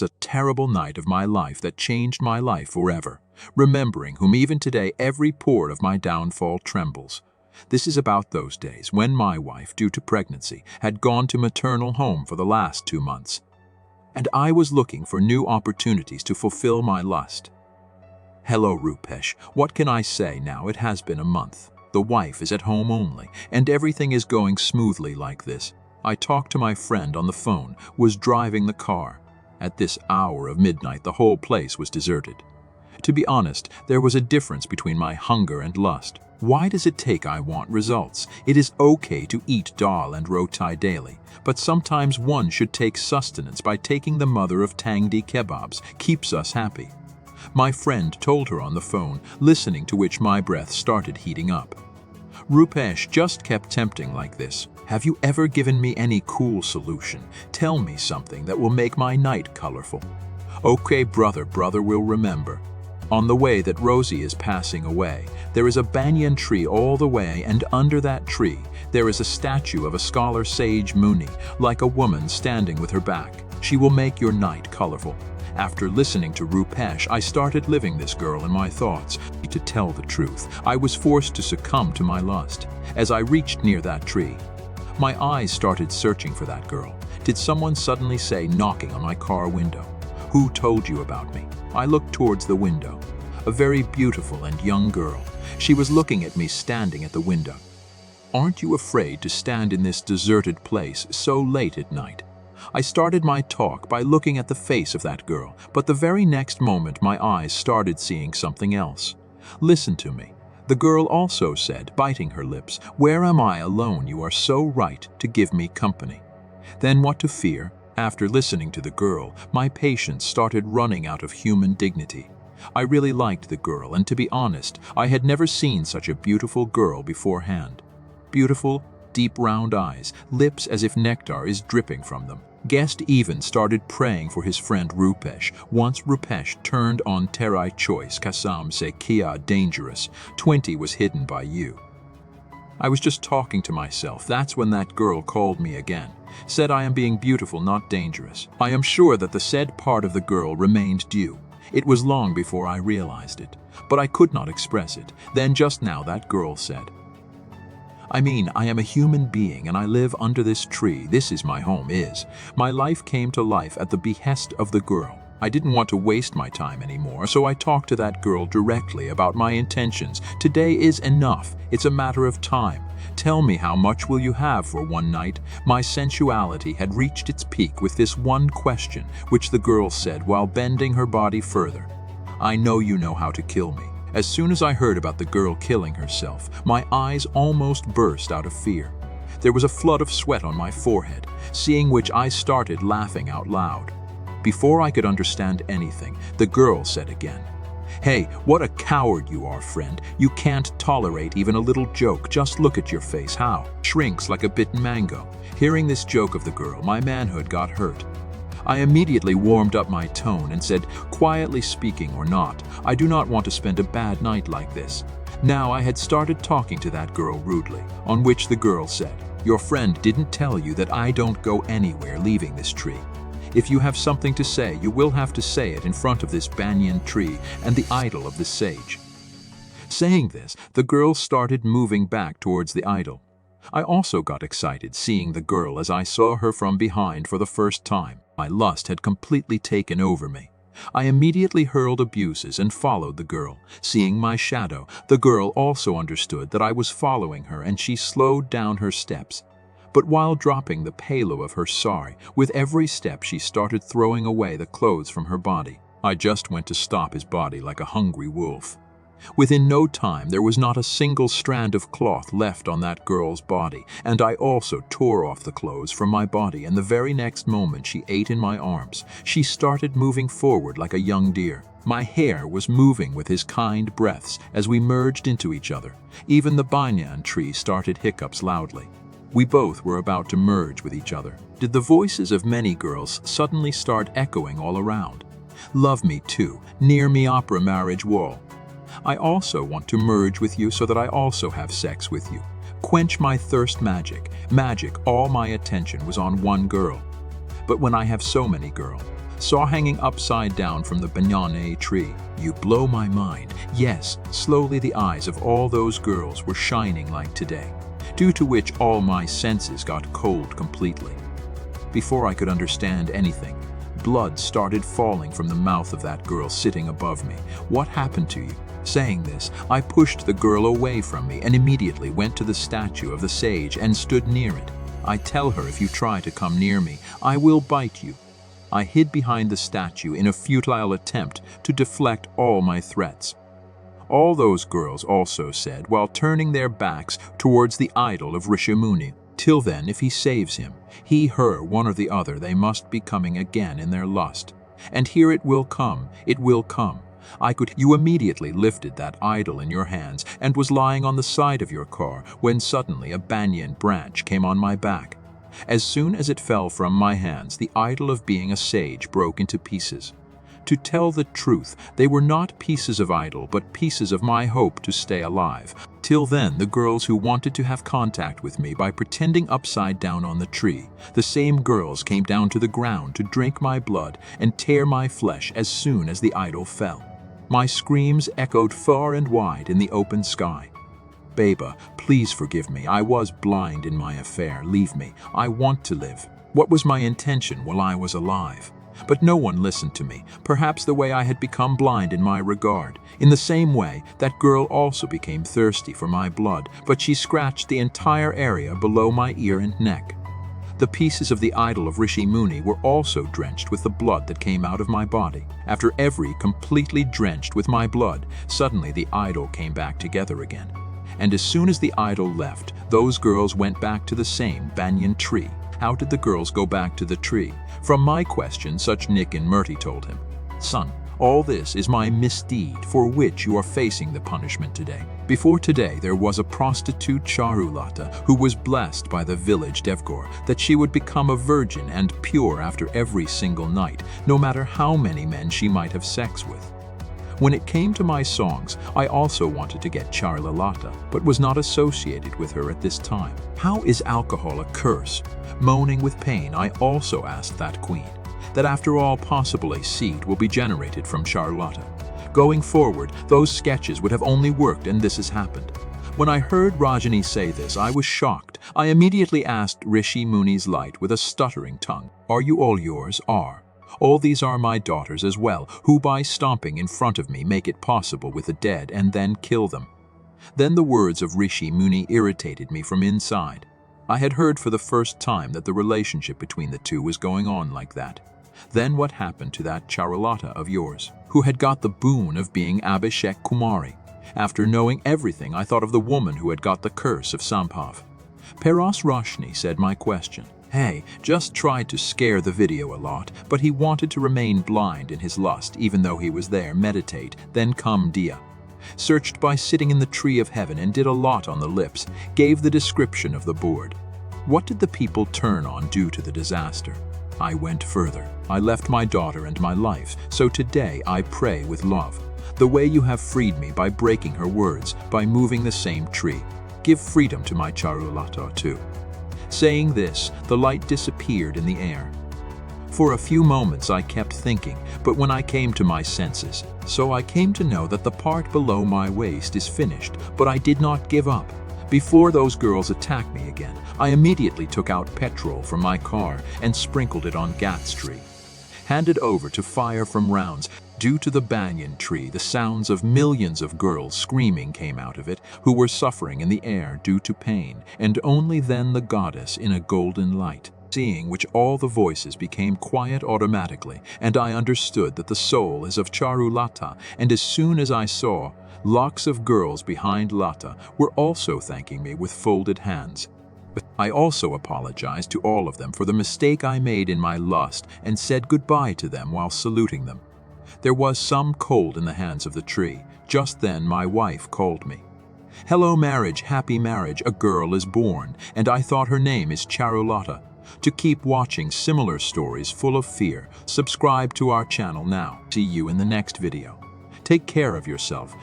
A terrible night of my life that changed my life forever, remembering whom even today every pore of my downfall trembles. This is about those days when my wife, due to pregnancy, had gone to maternal home for the last 2 months. And I was looking for new opportunities to fulfill my lust. Hello, Rupesh. What can I say now? It has been a month. The wife is at home only, and everything is going smoothly like this. I talked to my friend on the phone, was driving the car. At this hour of midnight, the whole place was deserted. To be honest, there was a difference between my hunger and lust. Why does it take I want results? It is okay to eat dal and roti daily, but sometimes one should take sustenance by taking the mother of tangdi kebabs, keeps us happy. My friend told her on the phone, listening to which my breath started heating up. Rupesh just kept tempting like this. Have you ever given me any cool solution? Tell me something that will make my night colorful. Okay, brother will remember. On the way that Rosie is passing away, there is a banyan tree all the way, and under that tree, there is a statue of a scholar sage Muni, like a woman standing with her back. She will make your night colorful. After listening to Rupesh, I started living this girl in my thoughts. To tell the truth, I was forced to succumb to my lust. As I reached near that tree, my eyes started searching for that girl. Did someone suddenly say, knocking on my car window? Who told you about me? I looked towards the window. A very beautiful and young girl. She was looking at me standing at the window. Aren't you afraid to stand in this deserted place so late at night? I started my talk by looking at the face of that girl, but the very next moment my eyes started seeing something else. Listen to me. The girl also said, biting her lips, "Where am I alone? You are so right to give me company." Then what to fear? After listening to the girl, my patience started running out of human dignity. I really liked the girl, and to be honest, I had never seen such a beautiful girl beforehand. Beautiful, deep round eyes, lips as if nectar is dripping from them. Guest even started praying for his friend Rupesh. Once Rupesh turned on Terai choice, Kasam se kia dangerous. 20 was hidden by you. I was just talking to myself. That's when that girl called me again. Said I am being beautiful, not dangerous. I am sure that the said part of the girl remained due. It was long before I realized it, but I could not express it. Then just now that girl said, I am a human being and I live under this tree. This is my home, is. My life came to life at the behest of the girl. I didn't want to waste my time anymore, so I talked to that girl directly about my intentions. Today is enough. It's a matter of time. Tell me, how much will you have for one night? My sensuality had reached its peak with this one question, which the girl said while bending her body further. I know you know how to kill me. As soon as I heard about the girl killing herself, my eyes almost burst out of fear. There was a flood of sweat on my forehead, seeing which I started laughing out loud. Before I could understand anything, the girl said again, Hey, what a coward you are, friend. You can't tolerate even a little joke. Just look at your face, how? Shrinks like a bitten mango. Hearing this joke of the girl, my manhood got hurt. I immediately warmed up my tone and said, quietly speaking or not, I do not want to spend a bad night like this. Now I had started talking to that girl rudely, on which the girl said, Your friend didn't tell you that I don't go anywhere leaving this tree. If you have something to say, you will have to say it in front of this banyan tree and the idol of the sage. Saying this, the girl started moving back towards the idol. I also got excited seeing the girl as I saw her from behind for the first time. My lust had completely taken over me. I immediately hurled abuses and followed the girl. Seeing my shadow, the girl also understood that I was following her and she slowed down her steps. But while dropping the palo of her sari, with every step she started throwing away the clothes from her body. I just went to stop his body like a hungry wolf. Within no time, there was not a single strand of cloth left on that girl's body, and I also tore off the clothes from my body, and the very next moment she ate in my arms. She started moving forward like a young deer. My hair was moving with his kind breaths as we merged into each other. Even the banyan tree started hiccups loudly. We both were about to merge with each other. Did the voices of many girls suddenly start echoing all around? Love me too, near me opera marriage wall. I also want to merge with you so that I also have sex with you. Quench my thirst magic. Magic, all my attention was on one girl. But when I have so many girls, saw hanging upside down from the banyan tree. You blow my mind. Yes, slowly the eyes of all those girls were shining like today, due to which all my senses got cold completely. Before I could understand anything, blood started falling from the mouth of that girl sitting above me. What happened to you? Saying this, I pushed the girl away from me and immediately went to the statue of the sage and stood near it. I tell her, if you try to come near me, I will bite you. I hid behind the statue in a futile attempt to deflect all my threats. All those girls also said, while turning their backs towards the idol of Rishimuni, "Till then, if he saves him, he, her, one or the other, they must be coming again in their lust. And here it will come, it will come. You immediately lifted that idol in your hands and was lying on the side of your car when suddenly a banyan branch came on my back. As soon as it fell from my hands, the idol of being a sage broke into pieces. To tell the truth, they were not pieces of idol, but pieces of my hope to stay alive. Till then, the girls who wanted to have contact with me by pretending upside down on the tree, the same girls came down to the ground to drink my blood and tear my flesh as soon as the idol fell. My screams echoed far and wide in the open sky. Baba, please forgive me. I was blind in my affair. Leave me. I want to live. What was my intention while I was alive? But no one listened to me, perhaps the way I had become blind in my regard. In the same way, that girl also became thirsty for my blood, but she scratched the entire area below my ear and neck. The pieces of the idol of Rishimuni were also drenched with the blood that came out of my body. After every completely drenched with my blood, suddenly the idol came back together again. And as soon as the idol left, those girls went back to the same banyan tree. How did the girls go back to the tree? From my question, such Nick and Murty told him, "Son, all this is my misdeed for which you are facing the punishment today." Before today, there was a prostitute Charulata who was blessed by the village Devgor that she would become a virgin and pure after every single night, no matter how many men she might have sex with. When it came to my songs, I also wanted to get Charulata, but was not associated with her at this time. How is alcohol a curse? Moaning with pain, I also asked that queen, that after all possible a seed will be generated from Charulata. Going forward, those sketches would have only worked, and this has happened. When I heard Rajani say this, I was shocked. I immediately asked Rishi Muni's light with a stuttering tongue, "Are you all yours?" "Are. All these are my daughters as well, who by stomping in front of me make it possible with the dead and then kill them." Then the words of Rishi Muni irritated me from inside. I had heard for the first time that the relationship between the two was going on like that. Then what happened to that Charulata of yours, who had got the boon of being Abhishek Kumari? After knowing everything, I thought of the woman who had got the curse of Sambhav. Paras Roshni said my question. Hey, just tried to scare the video a lot, but he wanted to remain blind in his lust even though he was there, meditate, then come Dia. Searched by sitting in the tree of heaven and did a lot on the lips, gave the description of the board. What did the people turn on due to the disaster? I went further. I left my daughter and my life, so today I pray with love. The way you have freed me by breaking her words, by moving the same tree. Give freedom to my Charulata too. Saying this, the light disappeared in the air. For a few moments I kept thinking, but when I came to my senses, so I came to know that the part below my waist is finished, but I did not give up. Before those girls attacked me again, I immediately took out petrol from my car and sprinkled it on Gat's tree. Handed over to fire from rounds. Due to the banyan tree, the sounds of millions of girls screaming came out of it, who were suffering in the air due to pain, and only then the goddess in a golden light. Seeing which all the voices became quiet automatically, and I understood that the soul is of Charulata, and as soon as I saw, locks of girls behind Lata were also thanking me with folded hands. I also apologized to all of them for the mistake I made in my lust and said goodbye to them while saluting them. There was some cold in the hands of the tree. Just then my wife called me. Hello marriage, happy marriage, a girl is born, and I thought her name is Charulata. To keep watching similar stories full of fear, subscribe to our channel now. See you in the next video. Take care of yourself.